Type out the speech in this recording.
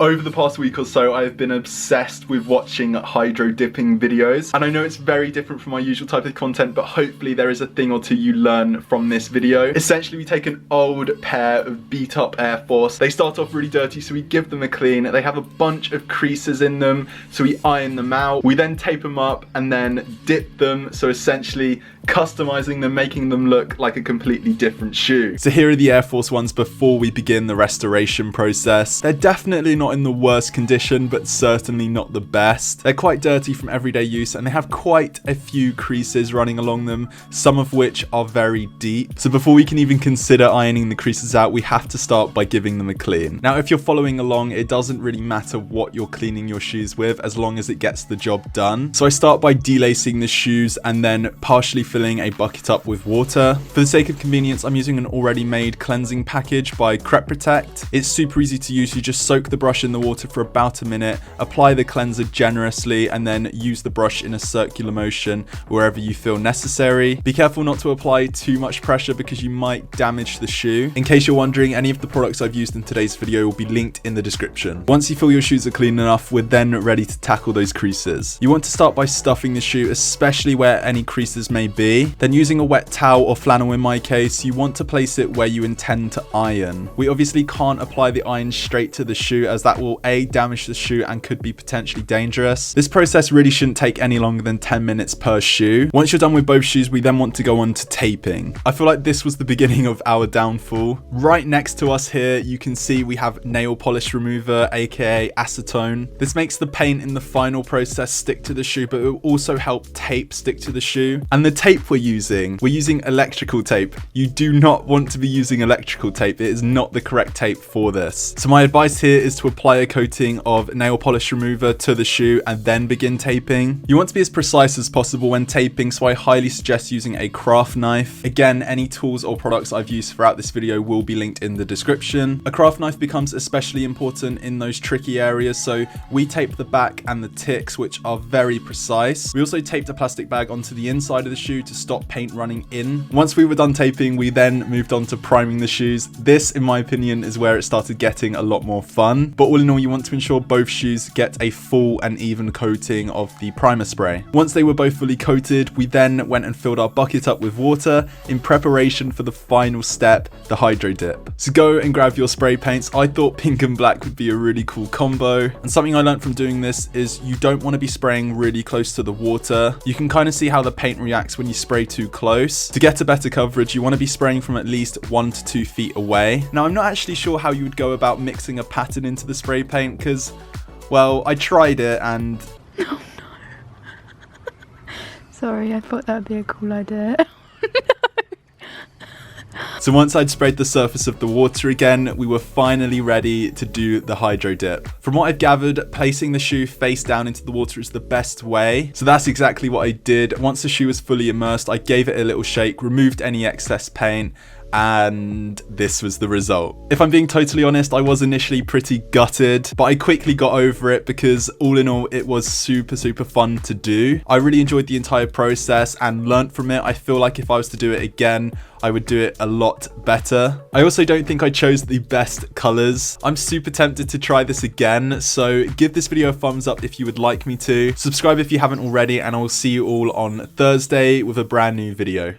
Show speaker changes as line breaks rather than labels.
Over the past week or so, I've been obsessed with watching hydro dipping videos, and I know it's very different from my usual type of content, but hopefully there is a thing or two you learn from this video. Essentially, we take an old pair of beat up Air Force. They start off really dirty, so we give them a clean. They have a bunch of creases in them, so we iron them out. We then tape them up and then dip them, so essentially customizing them, making them look like a completely different shoe. So here are the Air Force Ones before we begin the restoration process. They're definitely not in the worst condition, but certainly not the best. They're quite dirty from everyday use, and they have quite a few creases running along them, some of which are very deep. So before we can even consider ironing the creases out, we have to start by giving them a clean. Now, if you're following along, it doesn't really matter what you're cleaning your shoes with, as long as it gets the job done. So I start by delacing the shoes and then partially filling a bucket up with water. For the sake of convenience, I'm using an already made cleansing package by Crep Protect. It's super easy to use. You just soak the brush in the water for about a minute, apply the cleanser generously, and then use the brush in a circular motion wherever you feel necessary. Be careful not to apply too much pressure because you might damage the shoe. In case you're wondering, any of the products I've used in today's video will be linked in the description. Once you feel your shoes are clean enough, we're then ready to tackle those creases. You want to start by stuffing the shoe, especially where any creases may be. Then using a wet towel or flannel in my case, you want to place it where you intend to iron. We obviously can't apply the iron straight to the shoe, as that will damage the shoe and could be potentially dangerous. This process really shouldn't take any longer than 10 minutes per shoe. Once you're done with both shoes, we then want to go on to taping. I feel like this was the beginning of our downfall. Right next to us here, you can see we have nail polish remover, aka acetone. This makes the paint in the final process stick to the shoe, but it will also help tape stick to the shoe. And the tape we're using electrical tape. You do not want to be using electrical tape. It is not the correct tape for this. So my advice here is to apply a coating of nail polish remover to the shoe and then begin taping. You want to be as precise as possible when taping, so I highly suggest using a craft knife. Again, any tools or products I've used throughout this video will be linked in the description. A craft knife becomes especially important in those tricky areas, so we tape the back and the ticks, which are very precise. We also taped a plastic bag onto the inside of the shoe to stop paint running in. Once we were done taping, we then moved on to priming the shoes. This, in my opinion, is where it started getting a lot more fun. But all in all, you want to ensure both shoes get a full and even coating of the primer spray. Once they were both fully coated, we then went and filled our bucket up with water in preparation for the final step, the hydro dip. So go and grab your spray paints. I thought pink and black would be a really cool combo. And something I learned from doing this is you don't want to be spraying really close to the water. You can kind of see how the paint reacts when you spray too close. To get a better coverage, you want to be spraying from at least 1 to 2 feet away. Now, I'm not actually sure how you would go about mixing a pattern into the spray paint because, well, I tried it and...
No. Sorry, I thought that would be a cool idea.
So once I'd sprayed the surface of the water again, we were finally ready to do the hydro dip. From what I've gathered, placing the shoe face down into the water is the best way. So that's exactly what I did. Once the shoe was fully immersed, I gave it a little shake, removed any excess paint, and this was the result. If I'm being totally honest, I was initially pretty gutted, but I quickly got over it because all in all, it was super fun to do. I really enjoyed the entire process and learnt from it. I feel like if I was to do it again, I would do it a lot better. I also don't think I chose the best colors. I'm super tempted to try this again, so give this video a thumbs up if you would like me to. Subscribe if you haven't already, and I will see you all on Thursday with a brand new video.